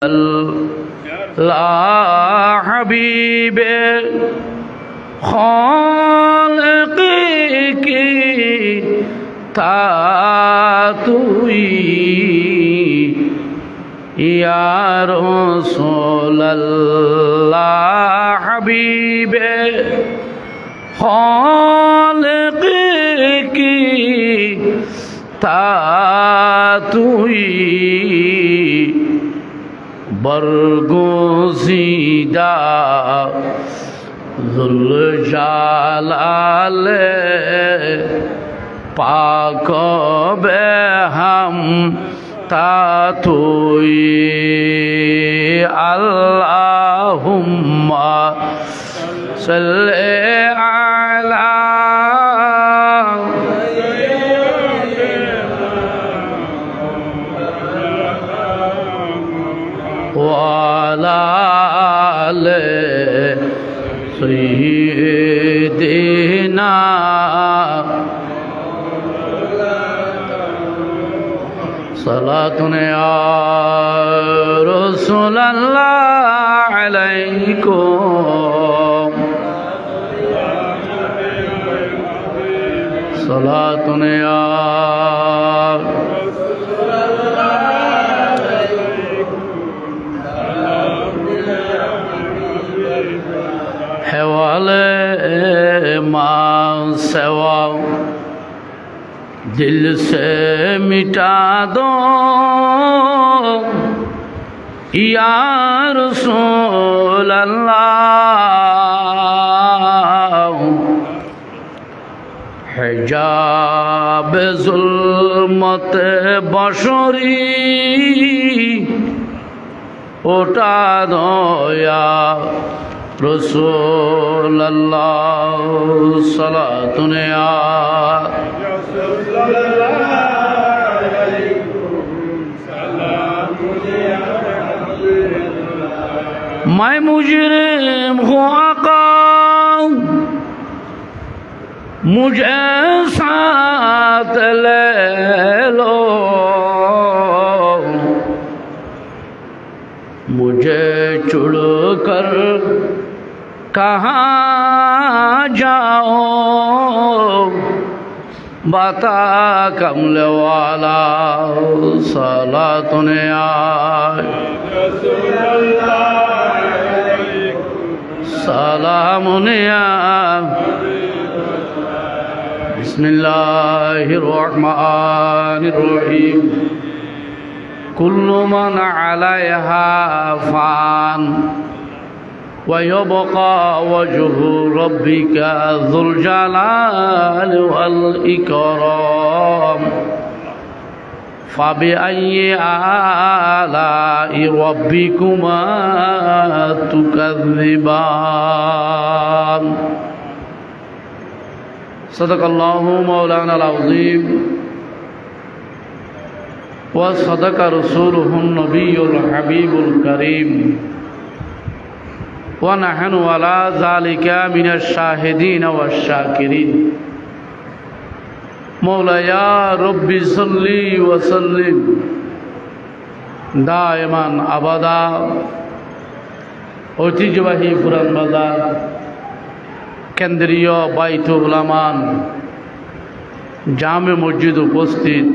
لا حبیب خالق کی تاتوئی یا رسول اللہ حبیب خالق کی تاتوئی برگزیدہ ذوالجلال پاک بے ہم تاتوئی اللہم صلی علی وعلى آل سيدنا صلاة يا رسول الله عليكم صلاة يا حوالے ماں سوا دل سے مٹا دو یا رسول اللہ حجاب ظلمت بشری اٹھا دو یا رسول اللہ صلاۃ یا میں مجرم ہوں آقا مجھے ساتھ لے لو مجھے چھوڑ کر کہاں جاؤ بتا کمل والا صلاۃ یا سلام یا بسم اللہ الرحمن الرحیم كل من عليها فان ويبقى وجه ربك ذو الجلال والإكرام فبأي آلاء ربكما تكذبان صدق الله مولانا العظيم وصدق رسوله النبي الحبيب الكريم ونحن على ذلك من الشاهدين والشاكرين مولاي رب صل وسلم دائما أبدا ঐতিহ্যবাহী পুরান বাজার কেন্দ্রীয় বাইতুল আমান জামে মসজিদ উপস্থিত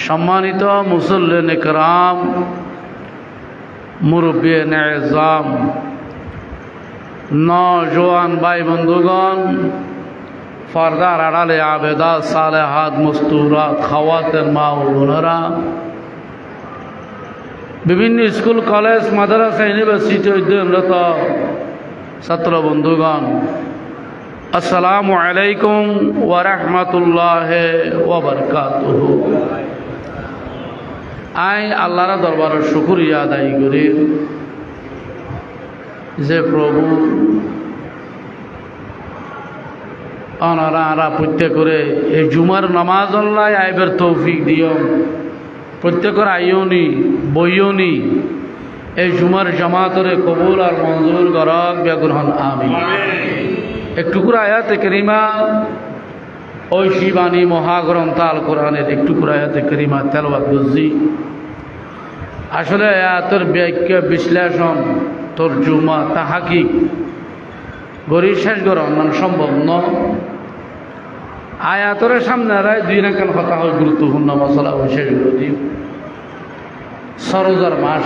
সম্মানিত মুসল্লিন ইকরাম মুরব্বিয়ান ইজাম নওজোয়ান ভাই বন্ধুগণ পর্দার আড়ালে আবেদা সালেহাত মস্তুরাত খাওয়াতের মা ও বোনেরা বিভিন্ন স্কুল কলেজ মাদ্রাসা ইউনিভার্সিটি অধ্যয়নরত ছাত্র বন্ধুগণ আসসালামু আলাইকুম ওয়া রাহমাতুল্লাহি ওয়া বারাকাতুহু আই আল্লাহর দরবারে শুকরিয়া আদায় করি যে প্রভু অনারা প্রত্যেকরে এই জুমার নামাজ আল্লাহ আইবের তৌফিক দিও প্রত্যেকর আইওনি বইওনি এই জুমার জামাতরে কবুল আর মঞ্জুর করক বেগ্রহণ আমিন একটু করে আয়াতে কারিমা ঐশী বাণী মহাগ্রন্থ আল কোরআনের একটু করে আয়াতে কারিমা তেলাওয়াত করছি আসলে তোর ব্যাখ্যা বিশ্লেষণ তর্জুমা তাহাকিক গড়ি শেষ করা অন্যান্য সম্ভব ন আয়াতরের সামনে রায় দুই রাখান কথা হয় গুরুত্বপূর্ণ মশলা শেষ করে সরোজার মাস,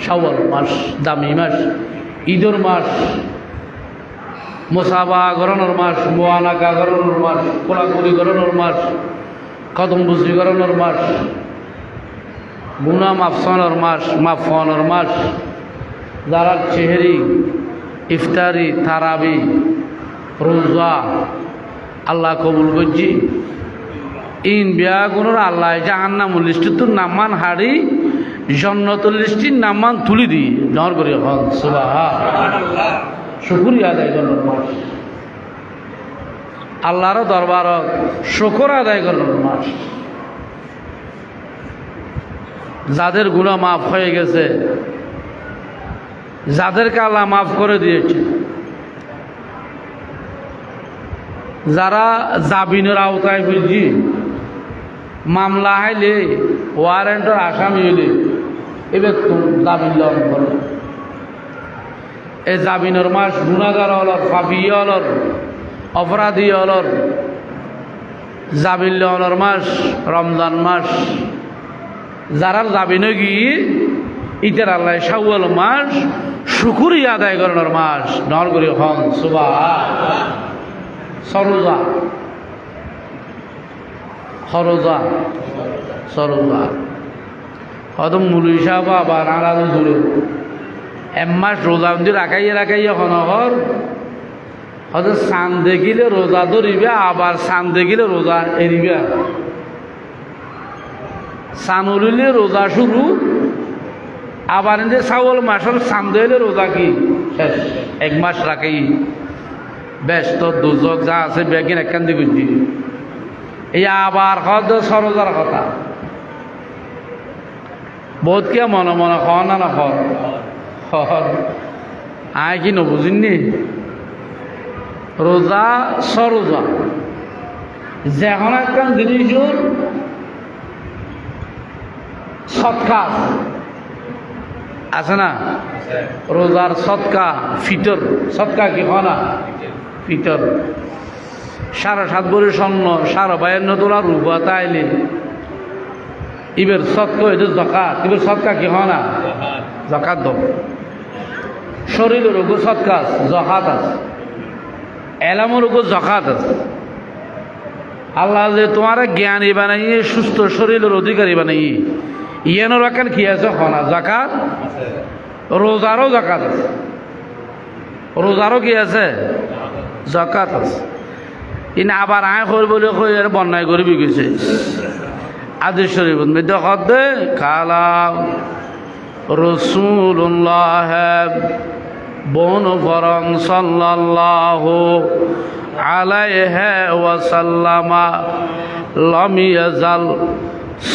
শাওয়াল মাস, দামি মাস, ঈদর মাস, মোসাবা গরণের মাস, মোয়ানাকা গরণের মাস, কোলাকুলি গরণের মাস, কদম বুঝি গরণের মাস, গুনা মাফসানোর মাস, মাফানোর মাস, যারা চেহারি, ইফতারি, তারাবি, রোজা আল্লাহ কবুল করছি। ইন বিয়া গুণর আল্লাহ জাহান্নামুল লিস্টুর নামান হাড়ি জন্নতুল লিস্টির নামান তুলি দি ডর করি হন সুবহানাল্লাহ শুকরিয়া আদায় করার মাস, আল্লাহর দরবারত শুকর আদায় করার মাস। যাদের গুনাহ মাফ হয়ে গেছে, যাদেরকে আল্লাহ মাফ করে দিয়েছে, যারা জামিনের আওতায় বুঝছি মামলা হাইলে ওয়ারেন্টের আসামি হইলে এবার জামিন লন করে। এই জামিনের মাস গুণাগার হলর, ফাফি হলর, অপরাধী হলর জামিন লওয়ানোর মাস রমজান মাস। যারা জামিনে গিয়ে ইতার আল্লাহ শাওয়াল মাস শুকরিয়া আদায় করানোর মাস নর করি হন সুবহানাল্লাহ। সরোজা সরোজা সরোজা হয়তো মুলুই সাহেব আবার আলাদা জুড়ে এক মাস রোজা রাখাইয়া হনহর হয়তো চান দেখিলে রোজা ধরিবে, আবার চান দেখিলে রোজা এরিবে। চান উলিলে রোজা শুরু, আবার এনে শাওয়াল মাসের চান দিলে রোজা কি শেষ। এক মাস রাখাই ব্যস্ত দুজক যা আছে বেগিন একখান দিয়ে বুঝছি। এই আবার হয়তো সরোজার কথা বহুত কে মনে মনে খাওয়া না আয় কি নবুঝিনি। রোজা সরোজা যেখন একটা জিনিসের সৎকা আছে না, রোজার সৎকা ফিতর, সৎকা কি হয় না ফিতর, 7.5 ভরি স্বর্ণ 52 তোলা রূপা তাইলে ইবের সৎকা এটা জাকাত। ইবের সৎকা কি হয় না জাকাত দাও। শরীরের উপর সৎকা জাকাত আছে, এলামের উপর জাকাত আছে। আল্লাহ যে তোমার জ্ঞানী বানাইয়ে সুস্থ শরীরের অধিকারী বানাইয়ে ইয়ানোর রাখান কি আছে হনা জাকাত। রোজারও জাকাত আছে, রোজারও কি আছে জাকাত আছে। ইন আবার আয় করবলে কই আর বন্যায় করবি গেছে আদেশ শরীফ মধ্যে হদে কালা রাসূলুল্লাহ বন ফরং সাল্লাল্লাহু আলাইহি ওয়াসাল্লামা লাম ইয়াজাল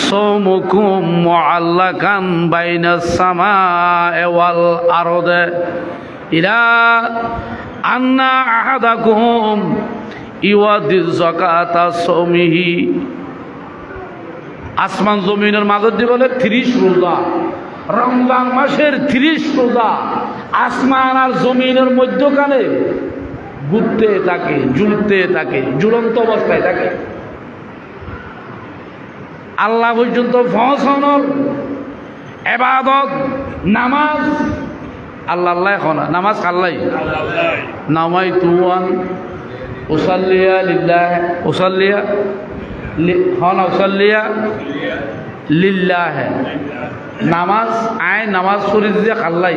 সাওমুকুম মুআল্লাকান বাইনাস সামা'i ওয়াল আরদি ইলা আন্না আহাদাকুম ইওয়াদিজ যাকাতা সাওমিহি। আসমান জমিনের মাঝে দিয়ে বলে 30 রোজা, রমজান মাসের 30 রোজা আসমান আর জমিনের মধ্যখানে ঘুরতে থাকে, ঝুলতে থাকে, ঝুলন্ত অবস্থায় থাকে। আল্লাহ পর্যন্ত পৌঁছানোর ইবাদত নামাজ আল্লাহ আল্লাহ এখন নামাজ আল্লাহ নামাই তুয়ান উসাল্লিয়া লিল্লাহ উসাল্লিয়া হন উসাল্লিয়া লিল্লাহ। নামাজ আয় নামাজ পড়ে দিতে আল্লাহ।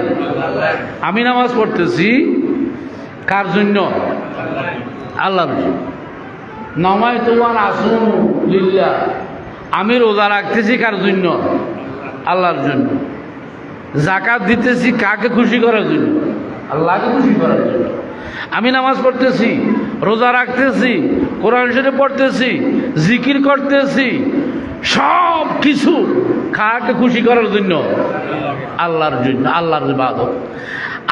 আমি নামাজ পড়তেছি কার জন্য? আল্লাহর জন্য। নামাই তুয়ান আসুন লিল্লাহ, আমি রোজা রাখতেছি কার জন্য? আল্লাহর জন্য। জাকাত দিতেছি কাকে খুশি করার জন্য? আল্লাহকে খুশি করার জন্য। আমি নামাজ পড়তেছি, রোজা রাখতেছি, কোরআন শরীফ পড়তেছি, জিকির করতেছি, সব কিছু কাকে খুশি করার জন্য? আল্লাহর জন্য। আল্লাহর ইবাদত,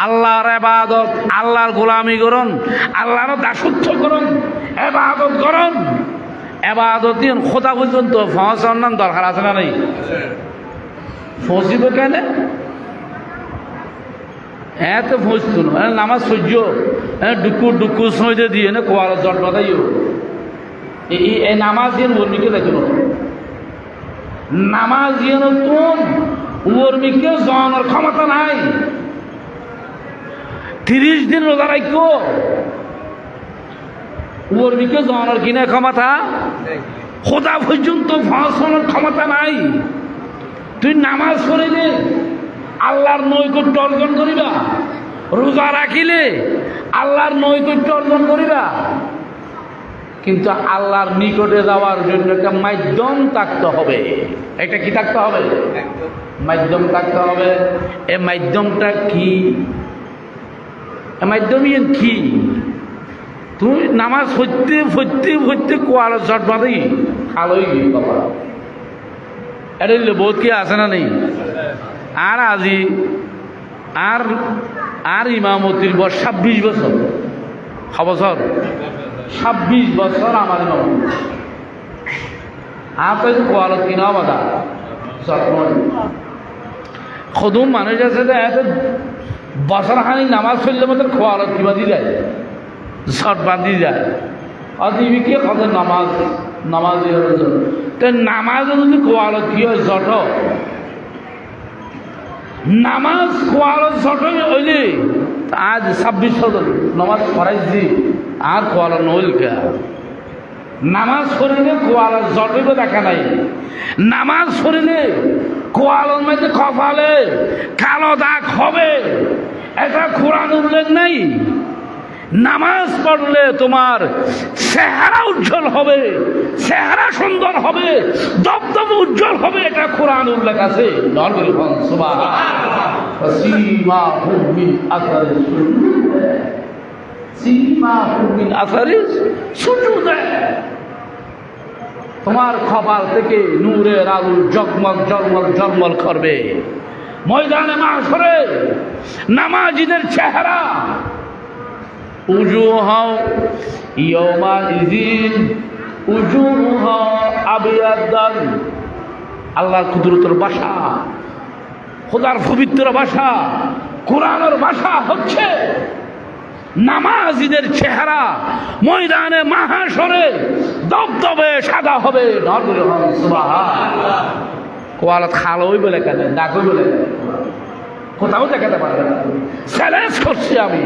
আল্লাহর ইবাদত, আল্লাহর গোলামি করুন, আল্লাহর দাসত্ব করুন, ইবাদত করুন। ইবাদত খোদা পর্যন্ত পৌঁছানোর দরকার আছে না নাই? ফসিব কেন? এত ফসতো না নামাজ সহ্য ডুকু ডুকু সইতে দিয়ে না কোয়ার জট বাদাইও এই নামাজ দিয়ে উর্মিকে দেখো নামাজ দিয়ে নতুন উর্মিকে জনের ক্ষমতা নাই। 30 দিন রোজা রাখো উর্মিকে জনের কিনা ক্ষমতা খোদা পর্যন্ত ফাঁসানোর ক্ষমতা নাই। তুই নামাজ পড়িলে আল্লাহর নৈকট্য অর্জন করিবা, রোজা রাখিলে আল্লাহর নৈকট্য অর্জন করিবা, কিন্তু আল্লাহর নিকটে যাওয়ার জন্য একটা মাধ্যম থাকতে হবে। এটা কি থাকতে হবে? মাধ্যম থাকতে হবে। এই মাধ্যমটা কি? মাধ্যমই কি? তুই নামাজ পড়তে পড়তে পড়তে কোয়ার জট বাঁধি খালোই গিয়ে বাবা এটা বহুত কি আছে না নেই? আর আজি আর আর ইমামতির বয়স 26 বছর। বছর 26 বছর আমার ইমামতি আর তো কোয়ালত কিনা বাধা খদুম মানুষ আছে এত বছর খানি নামাজ পড়লে মতো কোয়ালত কিবা দি যায়, শট বাঁধি যায়। অদিবিকে কত নামাজ নামাজ তো নামাজ যদি কোয়ালত কি হয় জট নামাজ কোয়ালত জট হইলে আজ 26 বছর নামাজ পড়াইছি আর কোয়ালত নইল কে? নামাজ পড়িলে কোয়ালত জটিল দেখা নাই। নামাজ পড়িলে কোয়ালত মধ্যে কপালে কালো দাগ হবে, এটা কোরআন উল্লেখ নাই। নামাজ পড়লে তোমার চেহারা উজ্জ্বল হবে, চেহারা সুন্দর হবে, দবদব উজ্জ্বল হবে, এটা কোরআন উল্লেখ আছে। তোমার কপাল থেকে নূরের আলো জগমগ জলমল জলমল করবে। ময়দানে মাশরে নামাজীদের চেহারা উজুহা ইয়াওমাইযিন উজুহা আবিয়াদান। আল্লাহর কুদরতের ভাষা, খোদার পবিত্র ভাষা, কোরআনের ভাষা হচ্ছে নামাজীদের চেহারা ময়দানে মাহশরে দবদবে সাদা হবে। সুবহানাল্লাহ। কোয়ালত খালোই বলে কেন, ডাকই বলে কোথাও দেখাতে পারবে না। চ্যালেঞ্জ করছি আমি,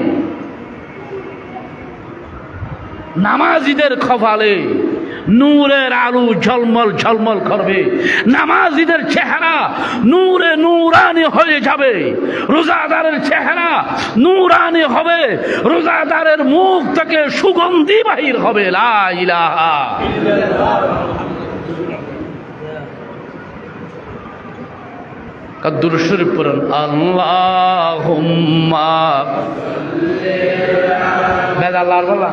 নামাজীদের কপালে নূরের আলো ঝলমল ঝলমল করবে, নামাজীদের চেহারা নূরে নূরানি হয়ে যাবে, রোজাদারের চেহারা নূরানি হবে, রোজাদারের মুখ থেকে সুগন্ধি বাহির হবে। লা ইলাহা ইল্লাল্লাহ। কাদুর শরীফ পড়েন আল্লাহুম্মা বেদাল্লাহর বাবা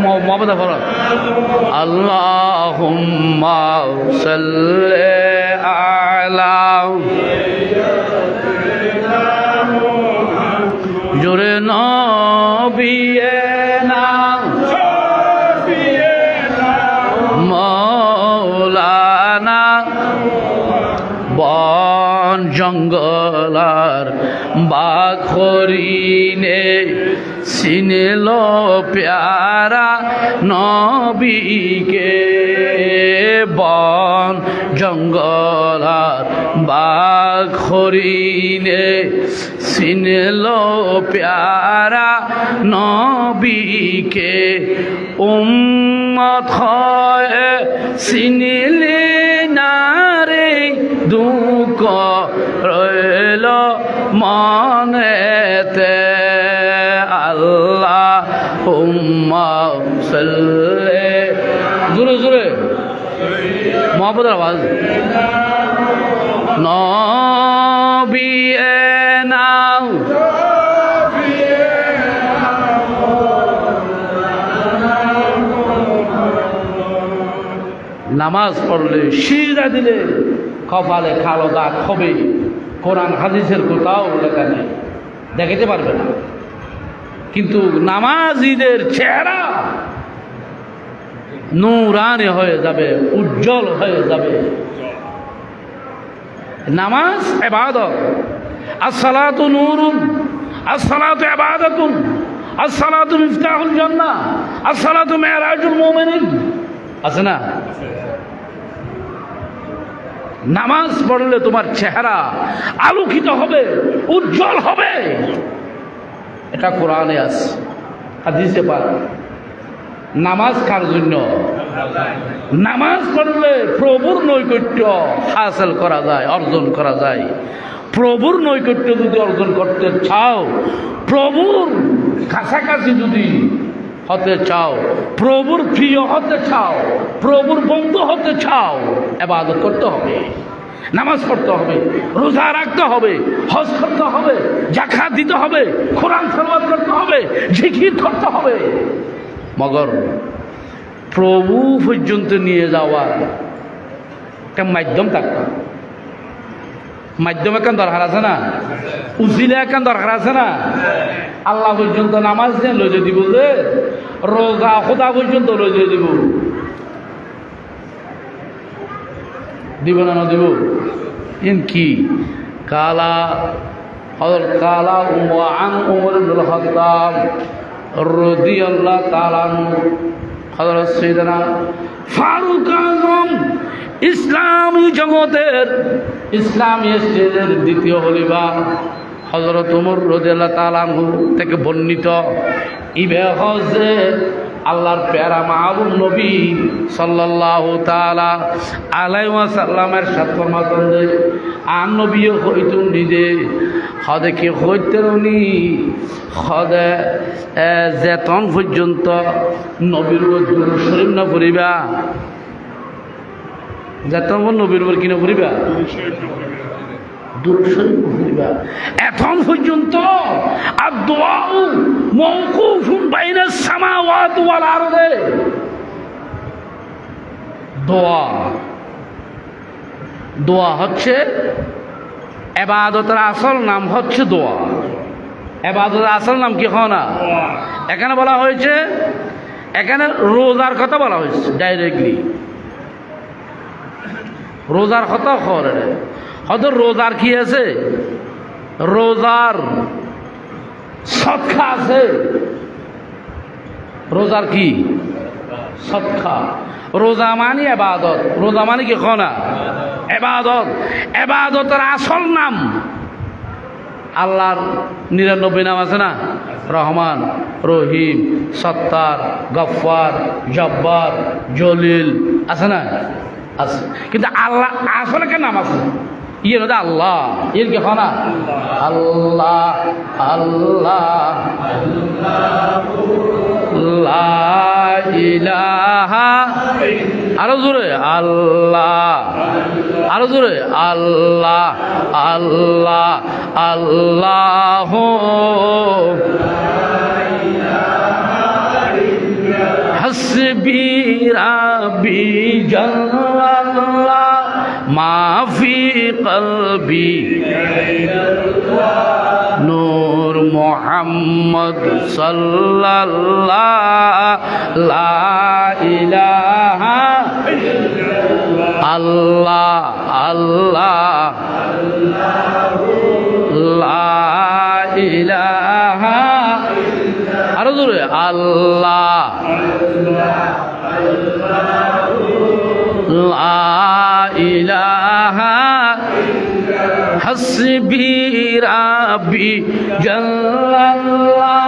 মোহাম্মদ পড়েন আল্লাহুম্মা সাল্লি আলা জোরে নবিয়েনা মাওলানা বন জঙ্গলার বাঘ হরিণে চিনিল প্যারা নবীকে। বন জঙ্গলার বাঘ হরিণে চিনিল প্যারা নবীকে। উম্মত হয় চিনিলে নারে দুঃখ রইল মনেতে। আল্লাহুম্মা সাল্লি জোরে জোরে মোহাম্মদের আওয়াজ নবিয়েনা নামাজ পড়লে সিজদা দিলে কপালে কালো দাগ হবে। কোরআন হাদিসের কোথাও লেখা নেই, দেখাতে পারবে না। কিন্তু নামাজীদের চেহারা নূরানি হয়ে যাবে, উজ্জ্বল হয়ে যাবে। নামাজ ইবাদত। আসসালাতু নূরুন, আসসালাতু ইবাদাতুন, আসসালাতু মিফতাহুল জান্নাহ, আসসালাতু মিরাজুল মুমিনিন। আছে না? নামাজ পড়লে তোমার চেহারা আলোকিত হবে, উজ্জ্বল হবে। এটা কোরআনে আছে, হাদিসে পাক। নামাজ কার জন্য? নামাজ পড়লে প্রভুর নৈকট্য হাসিল করা যায়, অর্জন করা যায়। প্রভুর নৈকট্য যদি অর্জন করতে চাও, প্রভুর কাছাকাছি যদি হতে চাও, প্রভুর প্রিয় হতে চাও, প্রভুর বন্ধু হতে চাও, ইবাদত করতে হবে, নামাজ পড়তে হবে, রোজা রাখতে হবে, হজ করতে হবে, যাকাত দিতে হবে, কোরআন তেলাওয়াত করতে হবে, জিকির করতে হবে। মগর প্রভু পর্যন্ত নিয়ে যাওয়ার একটা মাধ্যম থাকতো। মাধ্যম এখন দরকার আছে না? উজিলা এখন দরকার আছে না? আল্লাহ পর্যন্ত নামাজ নিয়ে লইতে দিব, যে রোজা খোদা পর্যন্ত লইতে দিব, দিব না? দিব ইন কি কালা কালা আন উমর ইবনুল খাত্তাব রাদিয়াল্লাহু তাআলা আনহু, হযরত সাইয়েদনা ফারুক আযম ইসলামী জগতের, ইসলামী স্টেজের দ্বিতীয় খলিফা হযরত ওমর রাদিয়াল্লাহু তাআলা আনহু থেকে বর্ণিত। ইবে হজে আল্লাহর প্যারা মাহবুব নবী সাল্লাল্লাহু তাআলা আলাইহি ওয়াসাল্লামের সাথে ফরমাতেন যে আন নবী হইতো নিজে হদে কি হইতেরনি হদে যেতন পর্যন্ত নবীর দুরূদ শরীফ না পড়িবা, যেতন নবীর উপর কিনা পড়িবা, দুরূদ শরীফ পড়িবা, এখন পর্যন্ত আর দোয়া মওকুফুন বাইনাস সামাওয়াতি ওয়াল আরদে। দোয়া, দোয়া হচ্ছে ইবাদতের আসল নাম হচ্ছে দোয়া। ইবাদতের আসল নাম কি হয় না? এখানে বলা হয়েছে, এখানে রোজার কথা বলা হয়েছে ডাইরেক্টলি, রোজার কথা করে। হয়তো রোজার কি আছে? রোজার সদকা আছে। রোজার কি? সদকা। রোজা মানে ইবাদত, রোজা মানে কি খনা? ইবাদত। ইবাদতের আসল নাম আল্লাহর 99 নাম আছে না? রহমান, রহিম, সত্তার, গফফার, জব্বার, জলিল, আছে না? আছে। কিন্তু আল্লাহ আসলে কেন নাম আছে? ইয়ে না আল্লাহ, এর কি খনা? আল্লাহ আল্লাহ লা ইলাহা, আরো জোরে আল্লাহ, আরো জোরে আল্লাহ আল্লাহ আল্লাহ, হাসবি রাব্বি জাল্লাল্লাহ মাফি কলবি নূর মুহাম্মদ সাল্লাল্লাহ লা ইলাহা আল্লাহ আল্লাহ লা ইলাহা, আরো জোরে আল্লাহ লা ইলাহা হাসবি রাব্বি জাল্লাল্লাহ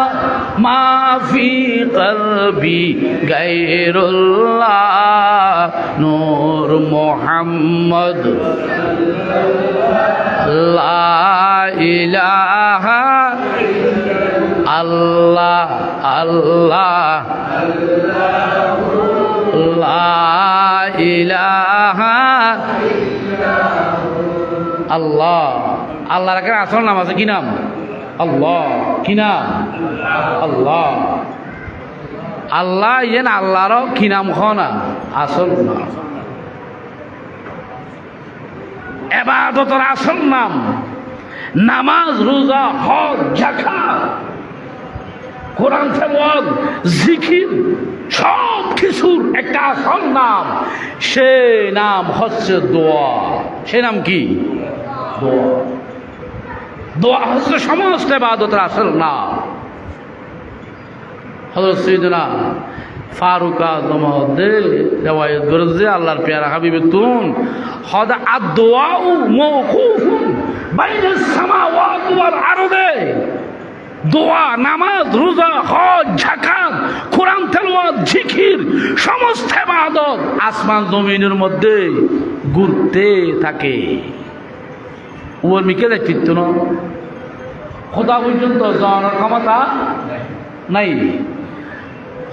মাফি কলবি গায়রুল্লাহ নূর মুহাম্মদ লা ইলাহা আল্লাহ আল্লাহ লা ইলাহা আল্লাহ। আল্লাহর একটা আসল নাম আছে, কি নাম? আল্লাহ। কি নাম? আল্লাহ। আল্লাহ ইয়েন আল্লাহরও কি নাম না? আসল নাম। ইবাদতের আসল নাম নামাজ, রোজা, হজ, যাকাত, কোরআন তেলাওয়াত, জিকির, সব কিছুর একটা আসল নাম। সে নাম হচ্ছে দোয়া। সে নাম কি? দোয়া। দোয়া হচ্ছে সমস্ত ইবাদতের আসল না। হযরত সাইয়েদনা ফারুক আযম হদে রিওয়ায়াত করেছে আল্লাহর পেয়ারা হাবিবে তুন হদ আদ-দুআউ মাওকুফুন বাইনাস সামাওয়াতি ওয়াল আরদে। দোয়া, নামাজ, রোজা, হজ, যাকাত, কোরআন তেলাওয়াত, জিকির সমস্ত ইবাদত আসমান জমিনের মধ্যে ঘুরতে থাকে। ওর মিকে দেখতে না খোদা পর্যন্ত যাওয়ার ক্ষমতা নাই।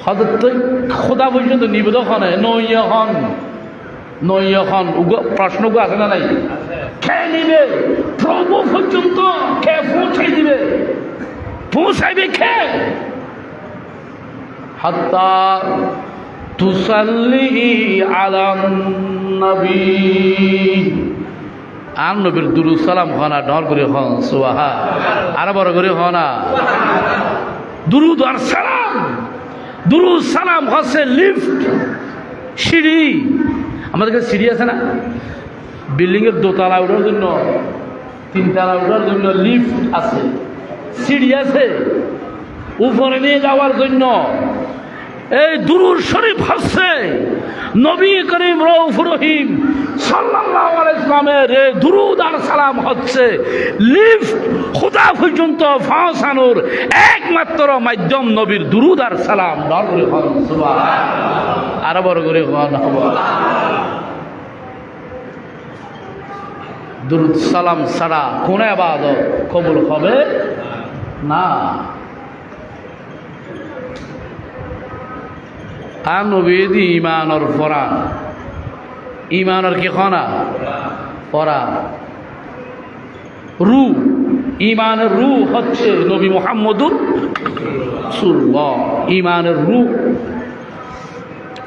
হযরত খোদা পর্যন্ত নিবেদক হন নইয়খন প্রশ্নগু আছে না নাই? কে নিবে? প্রভু পর্যন্ত কে পৌঁছাই দিবে? পৌঁছাইবে কে? হাত্তা তুসাল্লি আলান নবী, আর নবীর দুরূদ সালাম হনা ডর করে হন সুবহান, আর বড় করে হনা দুরূদ আর সালাম। দুরূদ সালাম হচ্ছে লিফট, সিঁড়ি। আমাদের কাছে সিঁড়ি আছে না? বিল্ডিংয়ের দোতলা ওঠার জন্য, তিনতলা ওঠার জন্য লিফট আছে, সিঁড়ি আছে উপরে নিয়ে যাওয়ার জন্য। এই দুরূদ শরীফ হচ্ছে নবী করিম রউফুর রহিম সাল্লাল্লাহু আলাইহি ওয়াসাল্লামের দুরূদ আর সালাম হচ্ছে লিফট খোদা পর্যন্ত পৌঁছানোর একমাত্র মাধ্যম। নবীর দুরূদ আর সালাম দর করে হন সুবহানাল্লাহ, আর বড় করে হন। দুরূদ সালাম ছাড়া কোন ইবাদত কবুল হবে না। আর নবীদি ইমানর ফরা, ইমানর কি খনা ফরা রু, ইমানের রু হচ্ছে নবী মুহাম্মদুর রাসূলুল্লাহ। ইমানের রু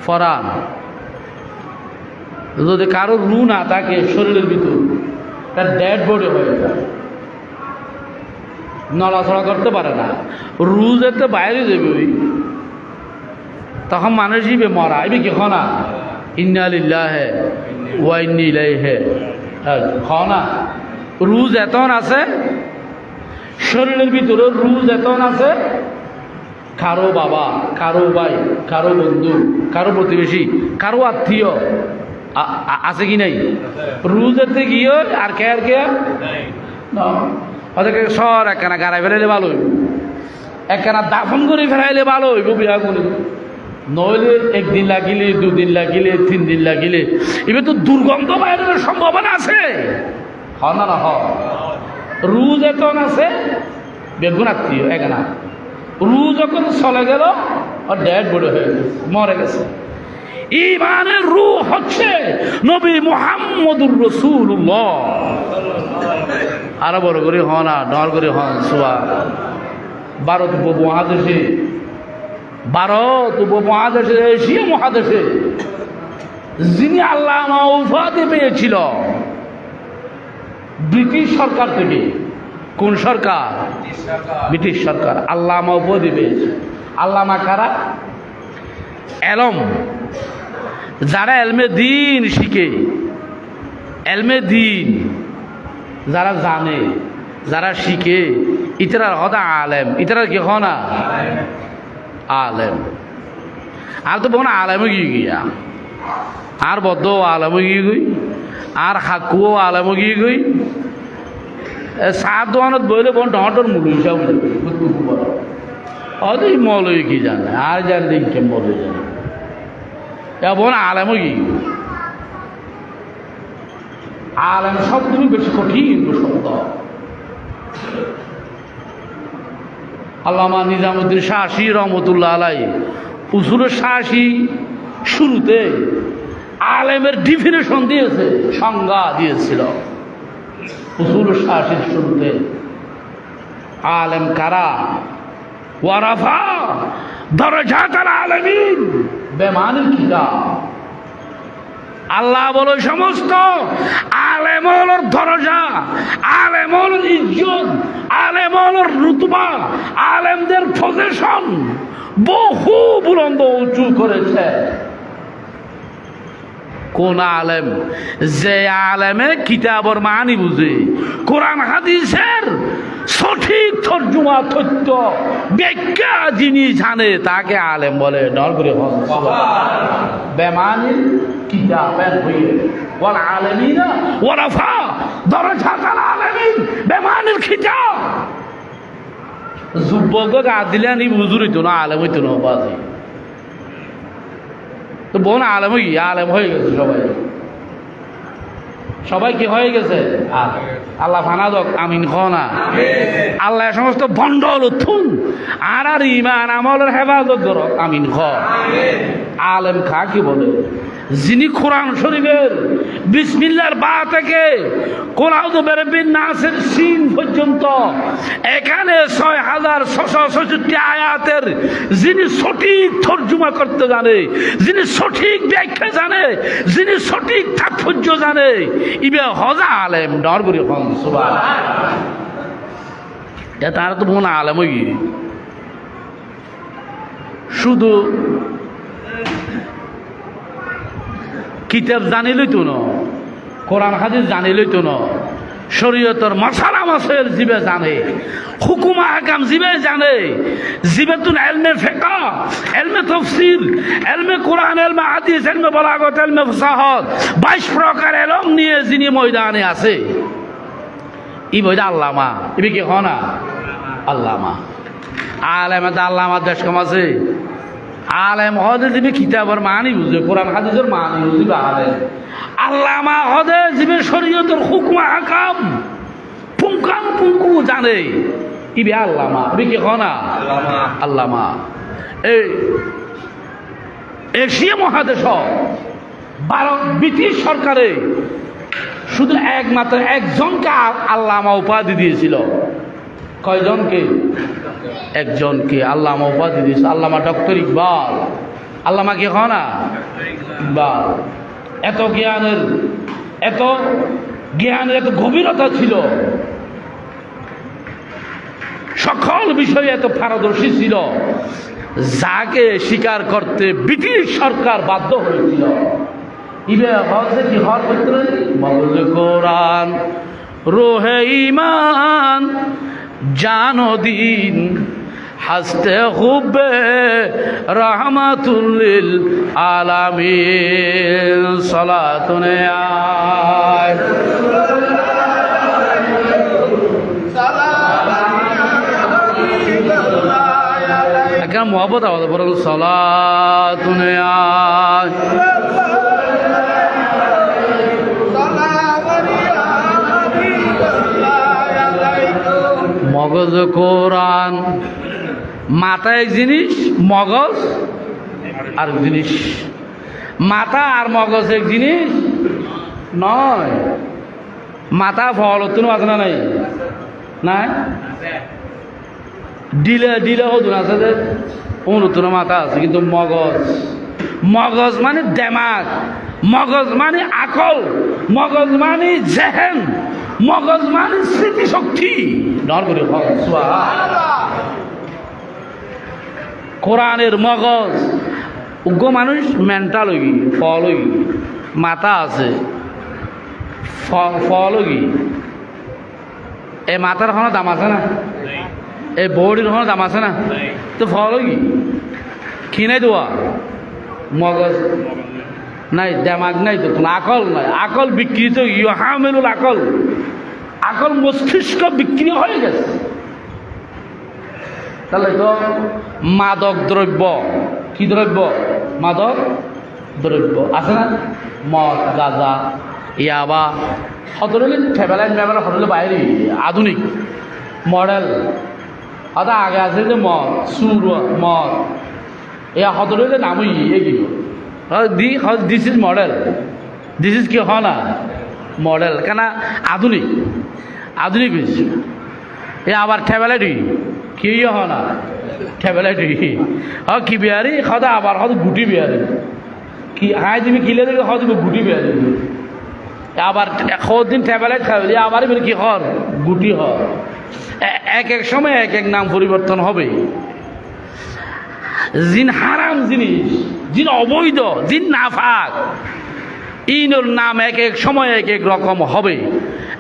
ফরা, যদি কারো রু না থাকে শরীরের ভিতর, তার ডেড বডি হয়ে যায়, নড়াচড়া করতে পারে না। রু যেতে বাইরে যাবে ওই, তখন মানুষ ইবে মরা ইবে কি খনা ইন্না লিল্লাহি ওয়া ইন্না ইলাইহি খনা। রুজ এতন আছে শরীরের ভিতরে, রুজ এতন আছে। কারো বাবা, কারো ভাই, কারো বন্ধু, কারো প্রতিবেশী, কারো আত্মীয় আছে কি নাই? রুজেতে গিয়ে আর কে ওদেরকে সর একখানা গাড়াই ফেলাইলে ভালো হইব, একখানা দাফন করে ফেলাইলে ভালো হইব। বিয়া করে নইলে একদিন লাগিলে, দুদিন লাগিলে, 3 দিন লাগিলে এবার তো দুর্গন্ধ বাইরের সম্ভাবনা আছে। হ না না হ রু যখন আছে বেগুন আত্মীয় এখানা, রু যখন চলে গেল আর ডেড বডি হয়ে গেছে, মরে গেছে। ইমানের রু হচ্ছে নবী মুহাম্মদুর রাসূলুল্লাহ। আরো বড় করে হন, আর ডর করে হন সুয়া। ভারত উপমহাদেশে, ভারত উপমহাদেশে, এশিয়া মহাদেশে যিনি আল্লামা উপাধি পেয়েছিল ব্রিটিশ সরকার থেকে। কোন সরকার? ব্রিটিশ সরকার। আল্লামা উপাধি পেয়েছে। আল্লামা কারা? এলম, যারা এলমে দিন শিখে, এলমে দিন যারা জানে, যারা শিখে, ইতরার হদা আলেম। ইতরার কি হনা আলেম। আর তো বোন আলেমে গিয়ে গিয়া, আর বদ্ধ আলেমে গিয়ে গই, আর হাকুও আলেমে গিয়ে গই। সাত দোয়ানত বইলে বোন টমাটোর মুলু হিসাব অতই মলই কি জানে, আর জানলে কে মলই জানে। বোন আলেমে গিয়ে আলেম শব্দ বেশি কঠিন শব্দ। আল্লামা নিজামুদ্দিন শাহী রহমতুল্লাহ আলাই উসুলের শাহী শুরুতে আলেমের ডিফিনেশন দিয়েছে, সংজ্ঞা দিয়েছিল। উসুলের শাহীর শুরুতে আলেম কারা? ওয়ারাফা দরজাতাল আলামিন বেমানিল কিতাব। আল্লাহ বলে সমস্ত আলেমর দরজা, আলেমর ইজ্জত, আলেমর রুতবা, আলেমদের পজিশন বহু বুলন্দ উঁচু করেছে। কোন আলেম? যে আলেমে কিতাবর মানি বুঝে, কোরআন হাদিসের সঠিক তর্জমা তথ্য ব্যাখ্যা যিনি জানে তাকে আলেম বলে। ডর করে বেমানিল কিতাবের হইয়ে ওয়াল আলেমিনা ওয়ারাফা দরজাতাল আলেমিন বেমানিল কিতাব। যুবক গা দিলে নি বুঝুর হইতো না, আলেম হইতো না বাজি। তো বোন আলেম হয়ে গেছে সবাই, সবাই কি হয়ে গেছে? আল্লাহ ফানাদক আমিন খনা। আল্লাহ সমস্ত ভণ্ডল উত্থুন আর ইমান আমলের হেফাজত করক আমিন খ। আলেম খা কি বলে? যিনি কোরআন শরীফের বিসমিল্লাহর বা থেকে কোরআউযু বিরাব্বিন নাসের সিন পর্যন্ত এখানে ৬৬৬৬ আয়াতের যিনি সঠিক তর্জমা করতে জানে, যিনি সঠিক ব্যাখ্যা জানে, যিনি সঠিক তাৎপর্য জানে, ইবে হজা আলেম। ডর করি এখন সুবহানাল্লাহ। তারা তো মনে আলেম হই শুধু কিতাব জানিলই তো না, কোরআন হাদিস জানিলই তো না, শরীয়তের মশালা মাসাইল জিবে জানে, হুকুম আহকাম জিবে জানে, জিবেতুন ইলমে ফিকহ, ইলমে তাফসীর, ইলমে কোরআন, ইলমে হাদিস, ইলমে বালাগত, ইলমে ফাসাহাত 22 প্রকার ইলম নিয়ে যিনি ময়দানে আছে, ই বইদা আল্লামা। ইবি কি হনা আল্লামা? আলেমে দা আল্লামা দেশ কম আছে। আলেম হদে যিনি কিতাবের মানি বুঝে, কোরআন হাদিসের মানি বুঝিবে আলেম। আল্লামা হদে যিনি শরীয়তের হুকুম আহকাম পুঙ্খানুপুঙ্খু জানে, ইবে আল্লামা। ইবি কি হনা আল্লামা? এই এশিয়া মহাদেশ ভারত ব্রিটিশ সরকারে শুধু একমাত্র একজনকে আল্লামা উপাধি দিয়েছিল। কয়জনকে? একজনকে আল্লামা উপাধি দিয়েছে, আল্লামা ডক্টর ইকবাল। আল্লামা কি হনা ইকবাল? এত জ্ঞানের এত গভীরতা ছিল, সকল বিষয়ে এত পারদর্শী ছিল, যাকে স্বীকার করতে ব্রিটিশ সরকার বাধ্য হয়েছিল। ইবে হজে কি হর করতে মগজে কোরআন রোহে ইমান জানো দিন হাসতে খুবে রহমাতুল্লিল আলামিন। সালাতুনে আয় একটা মোহাব্বত আওয়াজ বলুন, সালাতুনে আয়। মগজ কোরআন, মাথা এক জিনিস, মগজ আর জিনিস। মাথা আর মগজ এক জিনিস নয়। মাথা ফল হতো আছে না নাই? নাই ডিলে ডিলে হতো না আছে যে নতুন মাথা আছে, কিন্তু মগজ, মগজ মানে দেমাগ, মগজ মানে আকল, মগজ মানে জেহেন, মগজ মানে স্মৃতিশক্তি। ডর করে কোরআনের মগজ উগ্র মানুষ মেন্টাল হই, ফল হই, মাথা আছে, ফল হই। এই মাথার কোনো দাম আছে না? এই বডির কোনো দাম আছে না? তো ফল হই কি নাই দেওয়া? মগজ নাই, দেমাগ নাই, তো আকল নাই। আকল বিকৃত, ইহামেলুল আকল, আকল মস্তিষ্ক বিক্রি হয়ে গেছে। তাহলে তো মাদক দ্রব্য, কি দ্রব্য? মাদক দ্রব্য আছে না? মদ, গাঁজা, ইয়াবা, হতরলি ফেবেলাইন মেবেলা, হতরলি বাইরে আধুনিক মডেল। অর্থাৎ আগে আছে যে মদ, সুর, মদ, এয়া হতরলি নামই এগিয়ে this is model, this is কি হয় না মডেল, কেন আধুনিক, আধুনিক হয়েছে। এ আবার ঠেবেলাইটি কি হয় না ঠেবেলাইটি কি বিহারি সদা, আবার হয়তো গুটি বিহারি কি হাই তুমি কিলে দিলে হয়তো গুটি বিহারি, আবার কদিন ঠেবেলাই খাবে, আবার কি হর গুটি হর। এক এক সময় এক এক নাম পরিবর্তন হবে। জিন হারাম জিনিস, জিন অবৈধ, জিন নাফাক, ইনোর নাম এক এক সময় এক এক রকম হবে।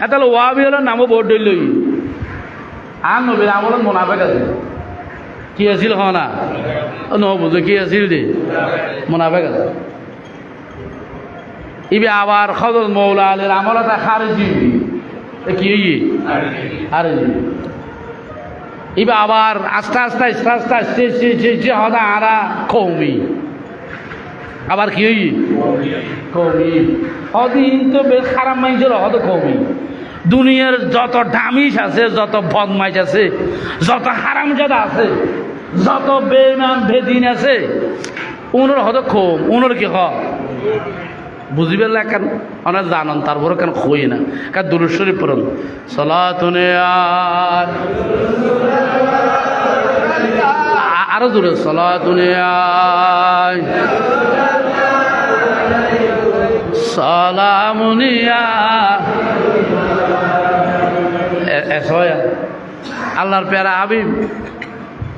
এটা ওয়াবি হলো নামও বোর্ড লই আর নবীর আমলের মোনাফেক আছে। কি আছিল হ না বুঝো কি আছিল দে মোনাফেক আছে। ইবে আবার হযরত মৌলা আলীর আমল এটা খারিজি কি আরে ইবে আবার আস্তে আস্তে আস্তে আস্তে আস্তে আস্তে হদা আরা কৌমি আবার কি কৌমি অদিন তো বেশ খারাপ মাইছিল হদ কৌমি। দুনিয়ার যত ডামিস আছে, যত বদমাইশ আছে, যত হারামজাদা আছে, যত বেঈমান বেদিন আছে, উনোর হদ কম উনোর কি হ বুঝিবে না কেন অনেক জানান তারপরে কেন খই না কার দুরূদ শরীফ পড়ুন সালাতুনে আরো দূরে সালাতুনে সালামুনিয়া আল্লাহর প্যারা হাবিব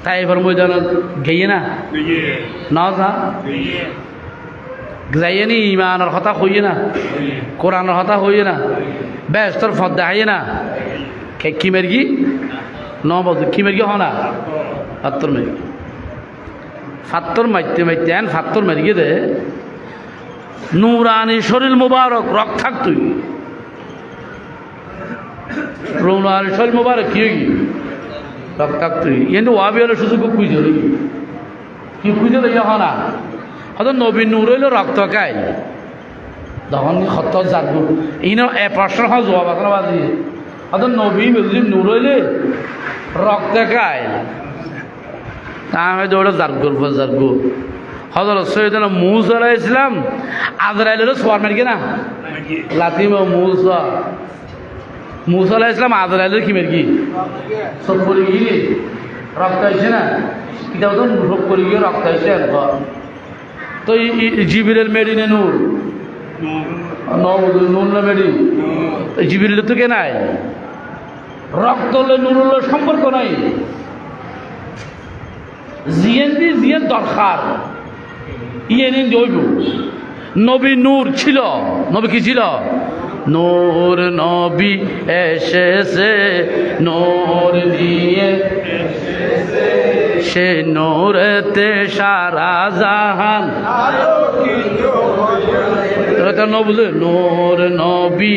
তাই এবার ময়দানত গেয়ে না যা যাইনি ইমানের কথা হইয়ে না, কোরআনের কথা হইয়ে না, ব্যস্তর ফদ্দা হাইয়ে না কি মেরগি বলতো কি মেরগি হ না ফাত্তর মেরগি ফাত্তর মারতে মারতে এন ফাত্তর মেরগি দে নুরানি শরীর মুবারক রক থাক তুই নুরানি শরীর মুবারক কি রক থাক তুই কিন্তু ওয়াবি হলে শুধু খুঁজে কি খুঁজে লইয়া হ না হয়তো নবী নূর হইলে রক্ত খাই তখন সত্য জাতবো ইনো এ প্রশ্ন হয় জবাব আপনার বাজি হয়তো নবী যদি নূর হইলে রক্ত খাই তা আমি দৌড়ে জাতগো হজরত সৈয়দ মুসা আলাইহিস সালাম আজরাইলেরও সোয়ার মেরগে না লাতিম মুসা আলাইহিস সালাম আজরাইলের কি মেরগি সব করে গিয়ে রক্ত আইছে না কিতাব তো সব করে গিয়ে রক্ত আইছে তো জিবিরের মেডিনে নূর নূর না মেডি জিবিরের তো কে নাই রক্ত নূর সম্পর্ক নাই জিয়েন দরকার ইয়েন জৈব নবী নূর ছিল নবী কি ছিল নূর নবী এসেছে নূর নিয়ে সে নূরেতে সারা জাহান বুঝলে নূর নবী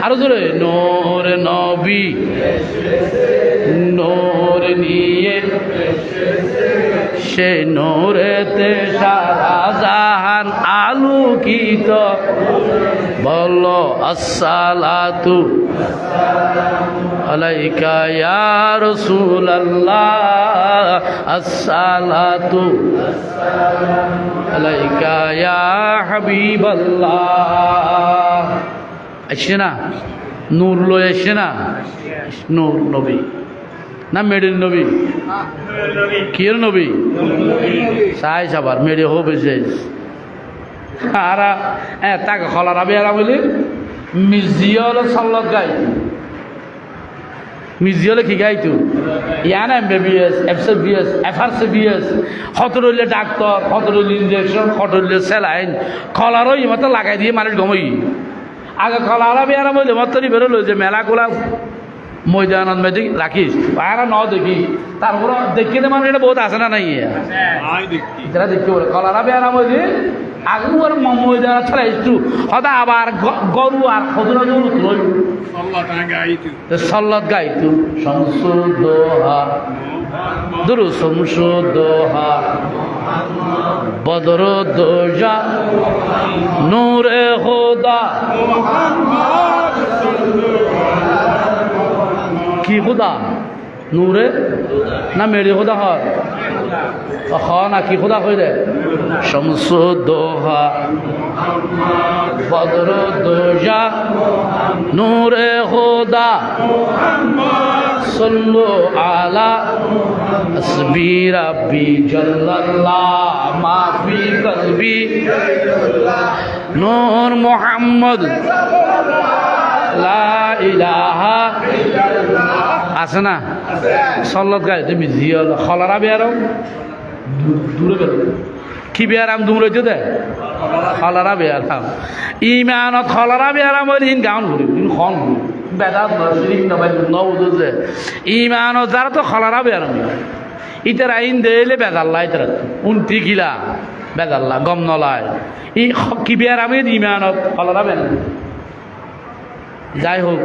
আরো জোরে নূর নবী নূর নিয়ে সে নূরেতে সারা জাহান আলোকিত বলো আসসালাতু আলাইকা ইয়া রাসূলুল্লাহ আসসালাতু আলাইকা ইয়া হাবিবাল্লাহ আসে না নূর লয় আসে না নূর নবী না মেডির নবী কির নবী চাই যাবার মেডি হবে যে আর তাকে খলার আবি আর বলি মিউজিয়ল সাল্লত গাই মিউজিয়লে কি গাইতো ইয়ান MBBS FCBS FRCBS কত রইলে ডাক্তার কত রইলে ইঞ্জেকশন কত রইলে স্যালাইন খলারও মতো লাগাই দিয়ে মানুষ গমই আগে খলার আবি আর বলি মতনি বেরোলো যে মেলা গোলা ময়দানত মেদি রাখিস আর ন দেখি তারপর দেখি মানুষ এটা বহুত আছে না নাই এটা দেখতে বলে কলারা বেড়া মধ্যে আগে ময়দান ছাড়া একটু হয়তো আবার গরু আর খদরা সল্লত গাইতু সংশোধহা দুরু সংশোধহা বদর দোজা নূরে খোদা কি খুদা নূরে না মেরি খুদা হয় না কি খুদা হয়ে দেয় শামসুদ্দোহা বদর দোজা নূরে খুদা সাল্লু আলা আসবি রাব্বি জাল্লাল্লাহ মা ফি কলবি নূর মুহাম্মদ লা ইলাহা আছে না সল্লত গাই তুমি জিয়ল খলারা বেরো দূরে বেরো কি বেয়ারাম দুম রইতে দে খলারা বেয়ারাম ইমানত খলারা বেয়ারাম হইলে ইন গাউন ঘুরি ইন খন ঘুরি বেদাত নশরিক নবাই নবুদু যে ইমানত যারা তো খলারা বেয়ারাম ইতার আইন দেলে বেজাল্লা ইতার উনতি কিলা বেজাল্লা গম নলায় ই কি বেয়ারামে ইমানত খলারা বেয়ারাম যাই হোক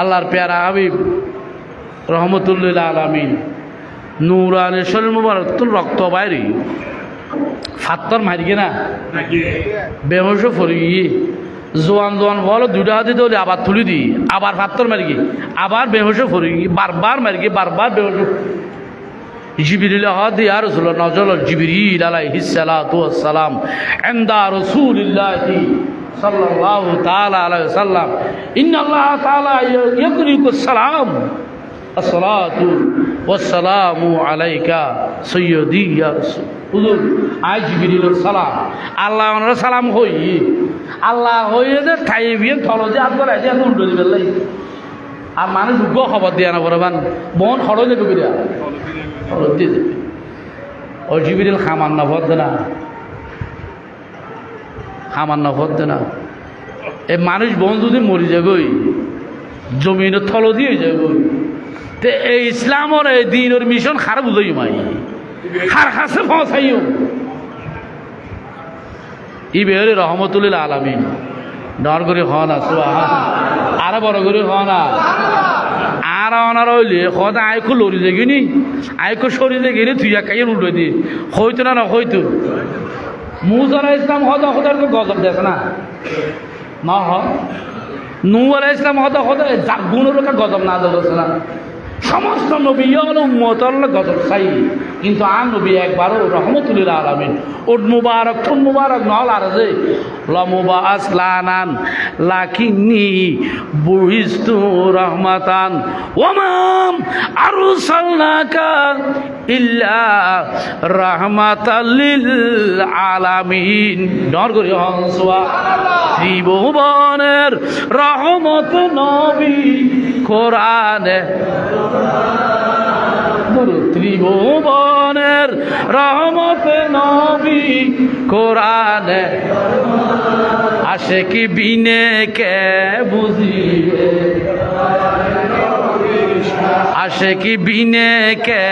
আল্লাহর পেয়ারা হাবিব রহমতুল্লিল আলামিন নুরানি শরীর মুবারক তো রক্ত বাইরে ফাত্তর মারি না বেহস ফরি জোয়ান জোয়ান বলো দুটা হাতে তো আবার তুলি দি আবার ফাত্তর মারি গিয়ে আবার বেহস ফরি বারবার মারি গিয়ে বারবার বেহস জিবরিল হাত ইয়া রাসূলুল্লাহ নজল জিবরিল আলাইহিস সালাতু ওয়াস সালাম ইনদা রাসূলিল্লাহি সাল্লাল্লাহু তাআলা আলাইহি ওয়াসাল্লাম ইন্নাল্লাহ তাআলা ইয়াকরিকুস সালাম আসসালাতু ওয়াসসালামু আলাইকা সাইয়্যিদি ইয়া রাসূল হুজুর আই জিবরিলের সালাম আল্লাহ ওনার সালাম হই আল্লাহ হইয়ে যে খাইবিয়ে থলদে হাত করে যে উল্টো দিবে লাই আর মানুষ গো খবর দিয়া না বরবান মন হড় যাবে কইরা হড় দিয়ে যাবে ও জিবরিল খামান না ভদ না সামান্য হতে না এ মানুষ বন্ধু যদি মরি যাবই জমিনের থল দিয়ে যাবই তো এই ইসলামর এই দিনের মিশন খার বুঝই মাই খার কাছে পৌঁছাইও ই বেহরে রহমতুল্লিল আলামিন ডর করে হ না আরো বড় করে হ না আর অনার হইলে সদা আইকো লড়ি দেখিনি আইকো সরি দেখিনি তুই একাই উল্টো দি হইতো না না হইতো মুসারা ইসলাম হদা হদার তো গজব দেখে না না নূহ আলাইহিস সালাম হদা হদা গুণের গজব না দেখছে না সমস্ত নবী উম্মতের গজব চাই কিন্তু আর নবী একবারও রহমতুল্লিল আলামিন উড মুবারক ফুন মুবারক নহল আর যে লমুবা আসলানান লাকিন্নি বুইস্তু রহমাতান ওয়ামাম আরসালনাকা ইল্লা রাহমাতাল লিল আলামিন ডর করি হনসুয়া ত্রিভুবনের রহমত নবী কোরআনে ত্রিভুবনের রহমত নবী কোরআনে আসে কি বিনে কে বুঝিবে আসে কি বিনে কে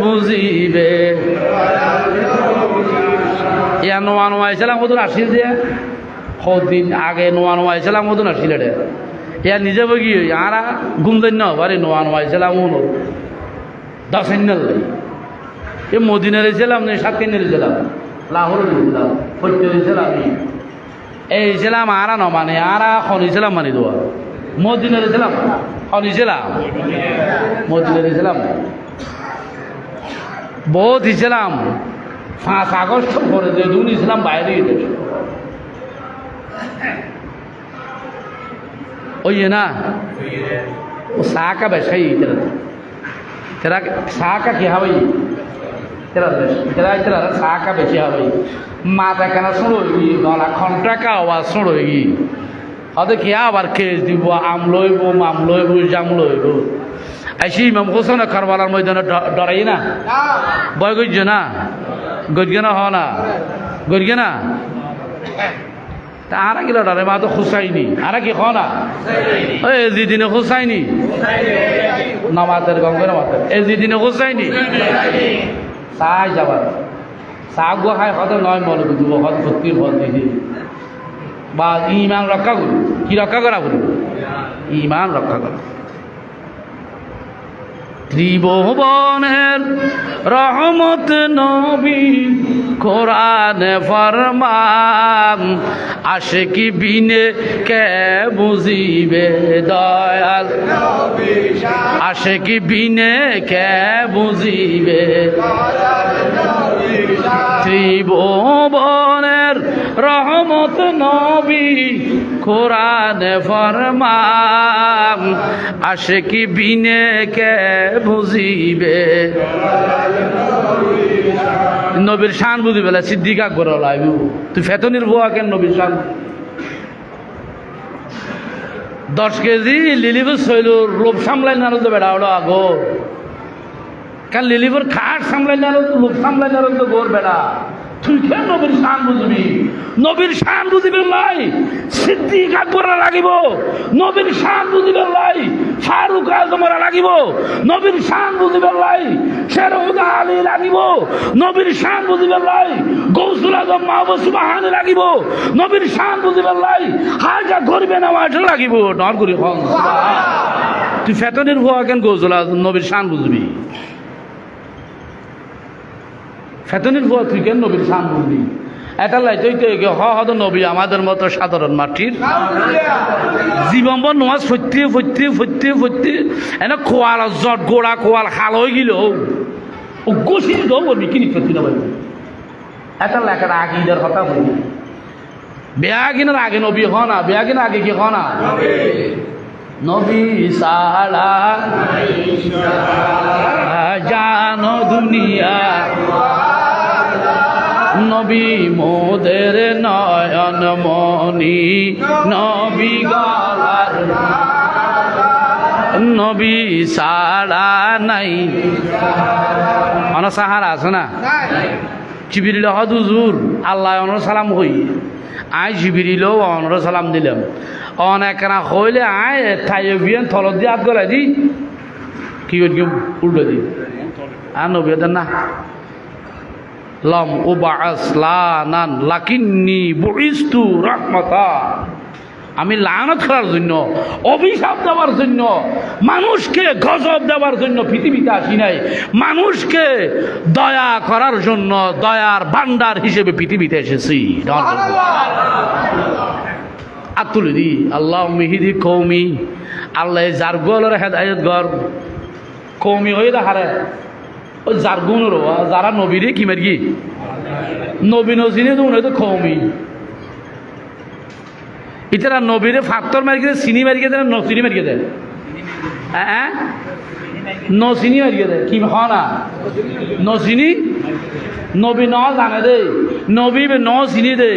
বুঝিবে ইয়া নোয়া নোয়াইছিলাম মতন আসিল যে কদিন আগে নোয়া নোয়াইছিলাম মতন আসিল রে ইয়া নিজে বগি আরা গুমদন্য বারে নোয়া নোয়াইছিলাম উনো দশান্নাল এ মদিনার ছিলাম না সাতকান্নার ছিলাম লাহোর ছিলাম ফরিদপুর ছিলাম এই ছিলাম আরা ন মানে আরা খনিছিলাম মানে দোয়া মদিনার ছিলাম খনিছিলাম মদিনার ছিলাম বহুত ছিলাম 5 আগস্ট পরে যে দুন ইসলাম বাইরে ওই না ও সাকা বেশাই तेरा साह का क्या भाई तेरा तेरा तेरा साह का बेची है भाई माता का ना सुनोगी गला घंटा का आवाज़ सुनोगी अरे क्या बार केस दी वो आम लोइबो जाम लोइबो ऐसी इमाम हुसैन करबलार मैदान डराई ना बय गजना हो ना गजना आरा की लड़ारे माँ तो खुशाइनी आरा की खाना ए दिन खुशाइनी नमाज़ेर गंगे नमाज़ेर ए दिन खुशाइनी साई जाबार सागुआ खाए खाते नय मल बुझबो हद भक्तिर फल दिही बा ईमान रक्षा करी कि रक्षा करा बলি ईमान रक्षा करा ত্রিভুবনের রহমত নবী কোরআনে ফরমান আসে কি বিনে কে বুঝিবে দয়াল আসে কি বিনে কে বুঝিবে ত্রিভুবনের রহমত নবী কোরআনে ফরমান আসে কি বিনে কে বুঝিবে নবীর শান বুঝি বেলা সিদ্দিক আকবর লাইবু তুই ফেতনির বুয়া কেন নবীর শান 10 কেজি লিলিবুর শৈল লোভ সামলাই না তো বেড়া হলো আগো কাল লিলিবুর খাট সামলাই না তো লোভ সামলাই না তো গোর বেড়া তুই কেন নবীর শান বুঝবি? নবীর শান বুঝিবে লাই সিদ্দিক আকবরা লাগিব, নবীর শান বুঝিবে লাই ফারুক আজমরা লাগিব, নবীর শান বুঝিবে লাই শেরহুদা আলী লাগিব, নবীর শান বুঝিবে লাই গৌসুল আজম মাহবুব সুবহান লাগিব, নবীর শান বুঝিবে লাই হাজা গরিবে নামাজ লাগিব। ডর করি হন তুই ফেতনের ভুয়া কেন গৌসুল আজম নবীর শান বুঝবি? ফেতনের ভুয়া তুই কেন নবীর শান বুঝবি? এটা লাই তুই হদ নবী আমাদের মতো সাধারণ মাটির জীবন নমাজ ফত্যে ফত্যে ফত্যে ফত্যে এনে খোয়াল জট গোড়া খোয়াল খাল হয়ে গেল ও গোসি দো বলবি কিনি ফেতি না বলবি। এটা লেখার আগিদের কথা বলবি বেয়াগিনের আগে নবী হ না, বেয়াগিনের আগে কি হ না? নবী সাহারা জানো দুনিয়া, নবী মোদের নয়ন মনি, নবী গলার নবী সারা নাই। অন সাহারা আছে না? জিবরিল হদ হুজুর আল্লাহ অনর সালাম হই আই জিবরিল অনর সালাম দিলাম অনেক না হইলে আয় থাইবিয়ান থল দিয়ে হাত গলাই দি কি করি উল্টো দি আর নবী না লম উবাসলানান লাকিন্নি বুইস্তু রাহমাতা, আমি লানত করার জন্য, অভিশাপ দেওয়ার জন্য, মানুষকে গজব দেওয়ার জন্য পৃথিবীতে আসি নাই, মানুষকে দয়া করার জন্য দয়ার ভান্ডার হিসেবে পৃথিবীতে এসেছি। আতুল দি আল্লাহ মিহিদি কৌমি, আল্লাহ যার গোলের হেদায়ত গর কৌমি হয়ে দেখারে ওই যার গুণ যারা নবীরে কি মারি নবী নজিনে তো উনি তো কৌমি ইতারা নবীরে ফাত্তর মারি গেছে, চিনি মারি গেছে, নচিনি মারি গেছে, হ্যাঁ নচিনি মারি গেছে কি হ না নচিনি নবী ন জানে দে, নবী বে ন চিনি দে,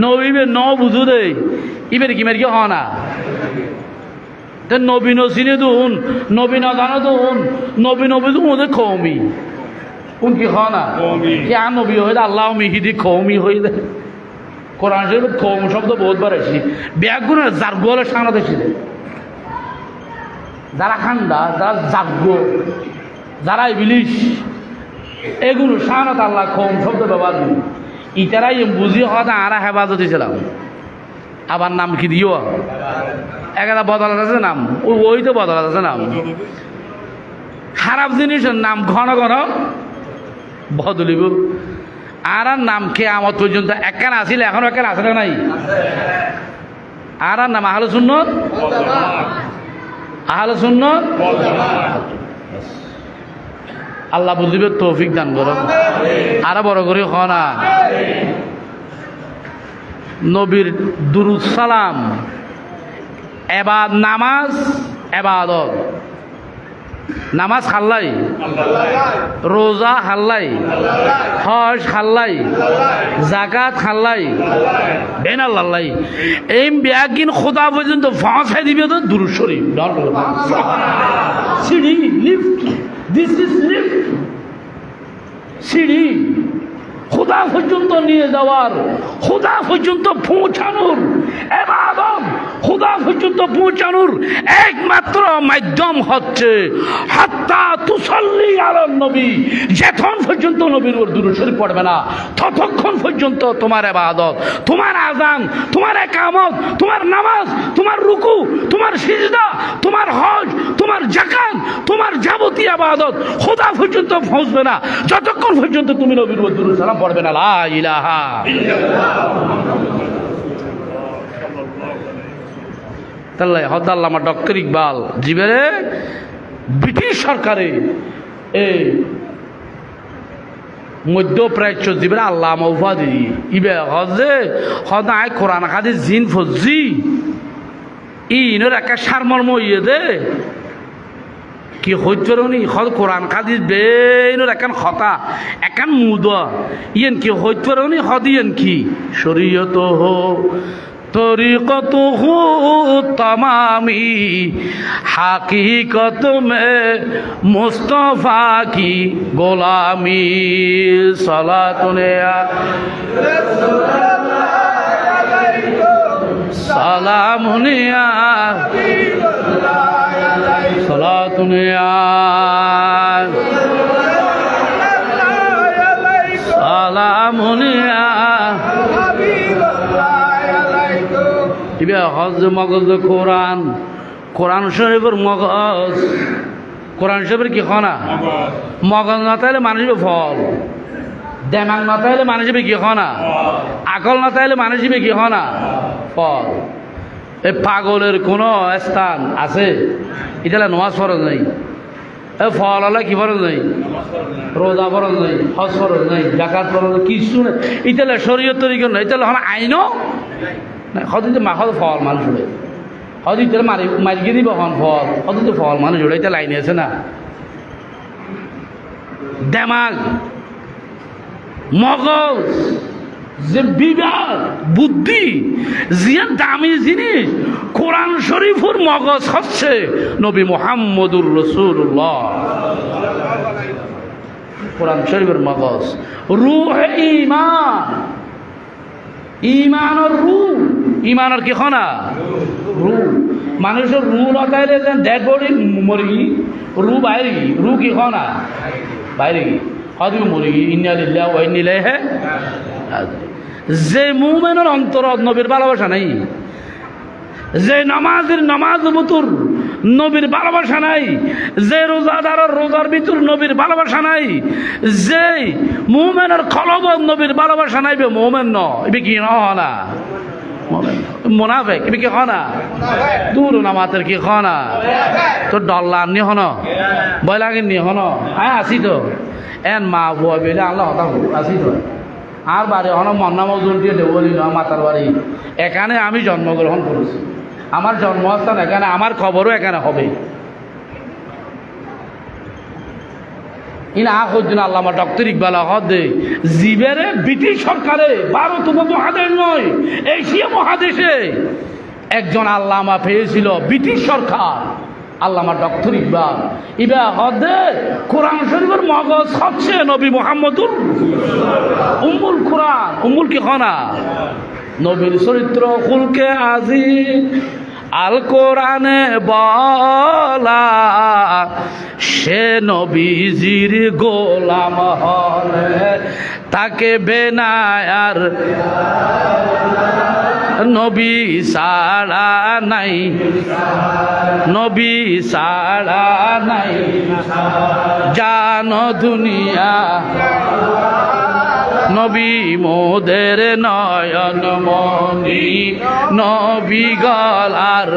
নবী বে ন বুঝু দে, ইবের কি মারি হ না নবী নচিনি দুন, নবী ন জানো দুন, নবী নবী তো ওদের কৌমি কোন কি হ না কি আর নবী হয়ে আল্লাহ মিহিদি কৌমি হয়ে দে। কোরআন শরীফে কৌম শব্দ বহুতবার আসি ব্যাগুণ যার গোলের সামনে দেখছিলে যারা খান্দা, যারা যাজ্ঞ, যারা ইবলিশ এগুলো সামনে আল্লাহ কৌম শব্দ ব্যবহার করি। ইতারাই বুঝি হতা আরা হেফাজত দিয়েছিলাম আবার নাম কি দিও একটা বদলাত আছে নাম, ওই তো বদলাত আছে নাম, খারাপ জিনিসের নাম ঘন ঘন বদলিব। আর নাম কিয়ামত পর্যন্ত একখান আসিল, এখনো একখান আছে না নাই? আর নাম আহলে সুন্নাত, আহলে সুন্নাত। আল্লাহ বুঝিবে তৌফিক দান করো। আর বড় করে হ না নবীর দুরুদ সালাম এবাদ নামাজ এবাদত, নামাজ খাল্লাই, রোজা খাল্লাই, হজ খাল্লাই, জাকাত খাল্লাই, বেন আল্লাহ এই ব্যাগিন খোদা পর্যন্ত ফাঁসাই দিবে তো দুরূদ শরীফ সিঁড়ি লিফট, দিস ইজ লিফট, সিঁড়ি খোদা পর্যন্ত নিয়ে যাওয়ার, খোদা পর্যন্ত পৌঁছানোর ইবাদত, খোদা পর্যন্ত পৌঁছানোর একমাত্র মাধ্যম হচ্ছে হাত্তা তুসাল্লি আলা নবী, যতক্ষণ পর্যন্ত নবীর উপর দুরূদ শরীফ পড়বে না ততক্ষণ পর্যন্ত তোমার ইবাদত, তোমার আযান, তোমার ইকামত, তোমার নামাজ, তোমার রুকু, তোমার সিজদা, তোমার হজ, তোমার যাকাত, তোমার যাবতীয় ইবাদত খোদা পর্যন্ত পৌঁছবে না যতক্ষণ পর্যন্ত তুমি নবীর উপর দুরূদ সালাম পড়বে না। লা ইলাহা তাল্লাই হদাল্লামা ডক্টর ইকবাল জিবেরে ব্রিটিশ সরকারে এই মধ্যপ্রাচ্য জিবেরে আল্লাহ মৌফাদি ইবে হজে হদায় কোরআন হাদিস জিন ফজি ইনোর একটা সারমর্ম ইয়ে দে কি হইতরনি হদ কোরআন হাদিস বেইনোর একান খতা একান মুদ ইয়েন কি হইতরনি হদ ইয়েন কি শরীয়ত হো तरीक़तुहु तमामी हकीकत में मुस्तफ़ा की गुलामी सलातुने सलामुनिया सलातुनिया सलामुनिया ইবে হজ মগজ কোরআন কোরআন শরীফের মগজ কোরআন শরীফের কি খনা মগজ না তাইলে মানুষ ফল দেমাগ না তাইলে মানুষ কি খনা আকল না তাইলে মানুষ কি খনা ফল এই পাগলের কোনো স্থান আছে ইতালে নামাজ ফরজ নেই এ ফল হলে কি ফরজ নেই রোজা ফরজ নেই হজ ফরজ নেই জাকাত ফরজ কিছু নেই ইতালে শরীয়ত তরিকা নেই ইতালে হন আইনও হয়তো মাখল ফল মানুষ উড়ে হয়তো ইতালে মারিয়ে দিব হন ফল হয়তো ফল মানুষ উড়ে এটা লাইনে আছে না দেমাগ মগজ যে বিবেক বুদ্ধি যে দামি জিনিস কোরআন শরীফের মগজ হচ্ছে নবী মুহাম্মদুর রাসূলুল্লাহ কোরআন শরীফের মগজ রূহ ঈমান ইমানের রু ইমানের কি খনা রু মানুষের রু লগাইলে যেন ডেড বডি মরি রু বাইরে রু কি খনা বাইরে হয়তো মরি ইন্না লিল্লাহি ওয়া ইন্না ইলাইহি যে মুমিনের অন্তরত নবীর ভালোবাসা নাই যে নামাজ ভিতর নবীর ভালোবাসা নাই যে রোজাদারের রোজার ভিতর নবীর ভালোবাসা নাই যে মুমিনের কলবত নবীর ভালোবাসা নাই বে মুমিন ন ইবে কি না মুনাফিক ইবে কি না দূর নামাজের কি না তো ডল্লার নি হন ভয় লাগে নি হন আয় আসি তো এন মা ভয় বেলে আল্লাহ হতা আসি তো আর বাড়ি হন মন্না মজুর দিয়ে দেবলি না মাতার বাড়ি এখানে আমি জন্মগ্রহণ করেছি আমার জন্মস্থান এখানে আমার খবরও এখানে হবে ইনা হচ্ছেন আল্লামা ডক্টর ইকবাল আহদে জীবেরে ব্রিটিশ সরকারে ভারত উপমহাদেশ নয় এশিয়া মহাদেশে একজন আল্লামা পেয়েছিল ব্রিটিশ সরকার আল্লামা ডক্টর ইকবাল ইবা হদে কোরআন শরীফের মগজ হচ্ছে নবী মুহাম্মদুর উম্মুল কোরআন উম্মুল কি খনা নবীর চরিত্র খুলকে আজিজ আল কোরআনে বলা সে নবীজির গোলাম হলে তাকে বেনায়ার নবী সাড়া নাই নবী সাড়া নাই জানো দুনিয়া নবী মোদের নয়ন মনি নবী গলার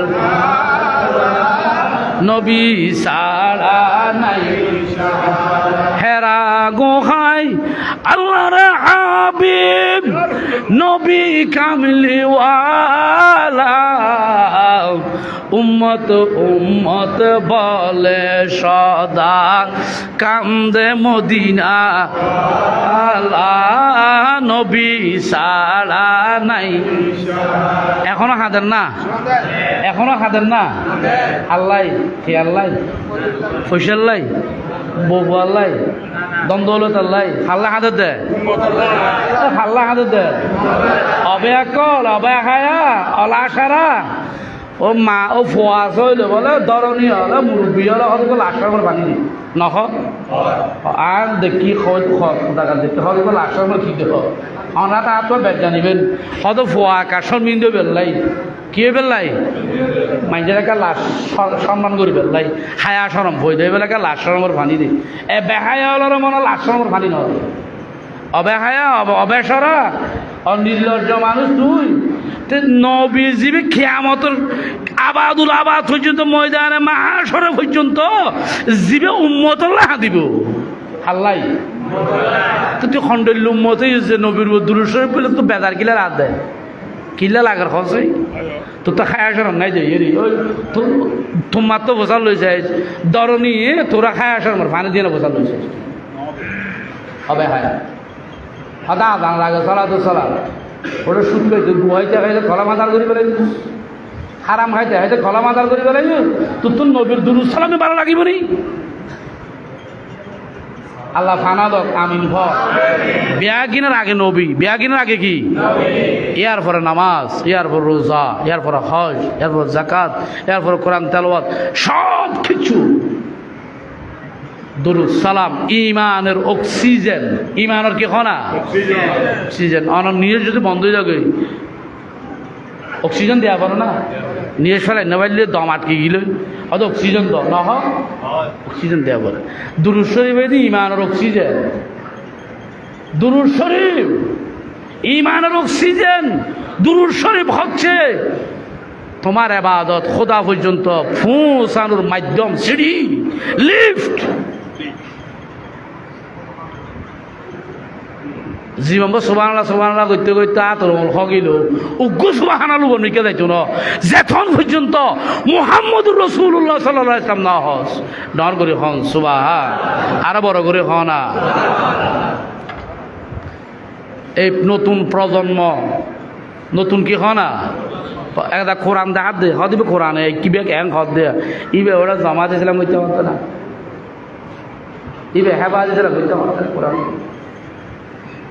নবী সাড়া নাই হেরা গোহাই আল্লাহর হাবিব নবী কামলিওয়ালা উম্মত উম্মত বলে সদা কান্দে মদিনা আল্লাহ নবী সাড়া নাই এখনো হাজার না এখনো হাজার না আল্লাহ কে আল্লাহ ফসল্লাই বউ আল্লাহ দ্বন্দ্বলত আল্লাহ হাল্লা হাজার দে হাল্লা হাজার দে অবে কল অবে খায়া অলা সারা ও মা ও ফোয়া হইলে বলে দরনি হলে মুরব্বী হলে হয়তো লাশার করে বানি দি নখ আর দেখি দেখতে হয়তো লাশার করে কি দেখ আমরা তা আপনার বেদ জানিবেন হয়তো ফোয়া কাশর মিন্দে বেললাই কি বেললাই মাইজের একটা লাশ সম্মান করি বেললাই হায়া সরম ভয় দেয় বেলা লাশ সরমের ভানি দি এ বেহায়া হলের মনে লাশ সরমের ভানি নয় অবেহায়া অবেসরা নির্লজ্জ মানুষ তুই নবী জীবী খেয়ামতর আবাদুল আবাদ পর্যন্ত ময়দানে মাহাসরে পর্যন্ত জীবে উম্মতল্লাহ দিব আল্লাহ তো তুই খন্ডের উম্মতই যে নবীর দুরুশরীফ বলে তো বেদার কিলা রাত দেয় কিলা লাগার খসই তো তো খায়া সরম নাই যাই রে ওই তোমার তো বসার লই যাই দরনি তোরা খায়া সরম পানি দিয়ে বসার লই যাই হবে হায়া হদা আদান লাগে সালাতু সালাম ওটা সুদ খাইতে দুহাইতে খাইতে খলা মাদার করি পেলাই হারাম খাইতে খাইতে খলা মাদার করি পেলাই তো নবীর দুরুদ সালামে ভালো লাগিব নি আল্লাহ ফানা দক আমিন ভ বিয়া কিনার আগে নবী বিয়া কিনার আগে কি ইয়ার পরে নামাজ ইয়ার পর রোজা ইয়ার পরে হজ ইয়ার পর জাকাত ইয়ার পরে কোরআন তেলাওয়াত সব কিছু দুরুদ সালাম ইমানের অক্সিজেন ইমানের কি খনা অক্সিজেন অনর নিয়ে যদি বন্ধ হয়ে যাবে অক্সিজেন দেওয়া পারো না নিয়ে ফেলাই না পারলে দম আটকে গেল হয়তো অক্সিজেন দাও না হয় অক্সিজেন দেওয়া পারে দুরুদ শরীফ এদি ইমানের অক্সিজেন দুরুদ শরীফ ইমানের অক্সিজেন দুরুদ শরীফ হচ্ছে তোমার ইবাদত খোদা পর্যন্ত পৌঁছানোর মাধ্যম সিঁড়ি লিফট জীবন সুবহানাল্লাহ করতে করতে আতর হগিল উগ্র সুবহানাল্লাহ বনিকে যাইতো না যেথন পর্যন্ত মুহাম্মদুর রাসূলুল্লাহ সাল্লাল্লাহু আলাইহি ওয়াসাল্লাম না হস ডর করে হন সুবহান আর বড় করে হনা এই নতুন প্রজন্ম নতুন কি হনা একটা কোরআন দেখা দে হদিবে কোরআনে কিবে হ্যাং হদ দে ইবে ওরা জামাত ইসলাম করতে পারতো না ইবে হেফাজ ইসলাম করতে পারতো কোরআন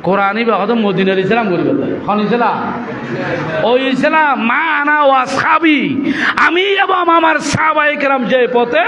কোরআনই বা হয়তো মদিনার ইসলাম করিবে হন ইসলাম ওই ইসলাম মা আনা ওয়া সাহাবী আমি এবং আমার সাহাবায়ে কেরাম যে পথে